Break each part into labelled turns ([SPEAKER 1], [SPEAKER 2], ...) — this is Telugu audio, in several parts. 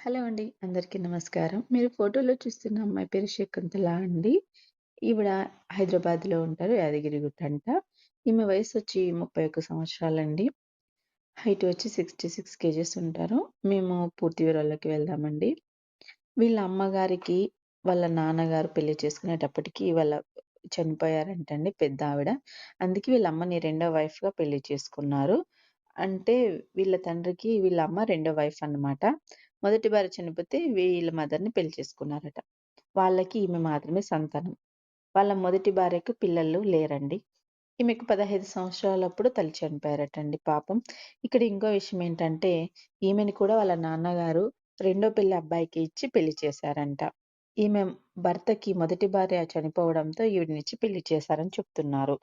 [SPEAKER 1] హలో అండి. అందరికీ నమస్కారం. మీరు ఫోటోలో చూస్తున్న అమ్మాయి పేరు శకుంతల అండి. ఈవిడ హైదరాబాద్‌లో ఉంటారు. యాదగిరిగుట్టంట. ఈమె వయసొచ్చి 31 సంవత్సరాలండి. హైట్ వచ్చి 66 కేజెస్ ఉంటారు. మేము పూర్తి వివరాల్లోకి వెళ్దామండి. వీళ్ళ అమ్మగారికి వాళ్ళ నాన్నగారు పెళ్లి చేసుకునేటప్పటికి చనిపోయారంటండి పెద్దావిడ. అందుకే వీళ్ళ అమ్మని రెండో వైఫ్‌గా పెళ్లి చేసుకున్నారు. అంటే వీళ్ళ తండ్రికి వీళ్ళ అమ్మ రెండో వైఫ్ అన్నమాట. మొదటి భార్య చనిపోతే వీళ్ళ మదర్‌ని పెళ్లి చేసుకున్నారట. వాళ్ళకి ఈమె మాత్రమే సంతానం. వాళ్ళ మొదటి భార్యకు పిల్లలు లేరండి. ఈమెకు 15 సంవత్సరాలప్పుడు తల్లి చనిపోయారటండి పాపం. ఇక్కడ ఇంకో విషయం ఏంటంటే, ఈమెని కూడా వాళ్ళ నాన్నగారు రెండో పెళ్లి అబ్బాయికి ఇచ్చి పెళ్లి చేశారంట. ఈమె భర్తకి మొదటి భార్య చనిపోవడంతో ఈవిడనిచ్చి పెళ్లి చేశారని చెప్తున్నారు.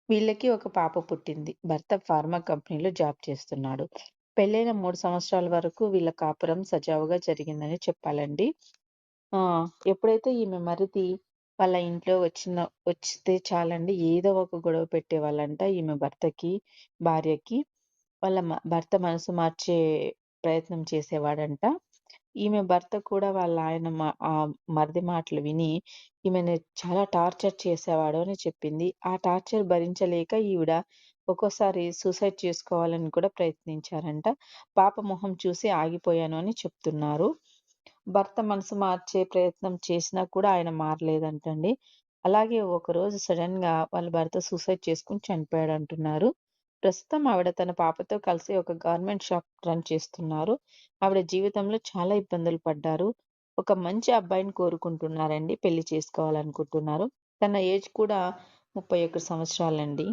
[SPEAKER 1] వీళ్ళకి ఒక పాప పుట్టింది. భర్త ఫార్మా కంపెనీలో జాబ్ చేస్తున్నాడు. పెళ్ళైన 3 సంవత్సరాల వరకు వీళ్ళ కాపురం సజావుగా జరిగిందని చెప్పాలండి. ఆ! ఎప్పుడైతే ఈమె మరిది వాళ్ళ ఇంట్లో వస్తే చాలండి ఏదో ఒక గొడవ పెట్టేవాళ్ళంట ఈమె భర్తకి, భార్యకి. భర్త మనసు మార్చే ప్రయత్నం చేసేవాడంట. ఈమె భర్త కూడా వాళ్ళ ఆయన మరిది మాటలు విని ఈమెని చాలా టార్చర్ చేసేవాడు అని చెప్పింది. ఆ టార్చర్ భరించలేక ఈవిడ ఒక్కోసారి సూసైడ్ చేసుకోవాలని కూడా ప్రయత్నించారంట. పాప మొహం చూసి ఆగిపోయాను అని చెప్తున్నారు. భర్త మనసు మార్చే ప్రయత్నం చేసినా కూడా ఆయన మారలేదంటండి. అలాగే ఒకరోజు సడెన్‌గా వాళ్ళ భర్త సూసైడ్ చేసుకొని చనిపోయాడంటున్నారు. ప్రస్తుతం ఆవిడ తన పాపతో కలిసి ఒక గార్మెంట్ షాప్ రన్ చేస్తున్నారు. ఆవిడ జీవితంలో చాలా ఇబ్బందులు పడ్డారు. ఒక మంచి అబ్బాయిని కోరుకుంటున్నారండి. పెళ్లి చేసుకోవాలనుకుంటున్నారు. తన ఏజ్ కూడా 31 సంవత్సరాలండి.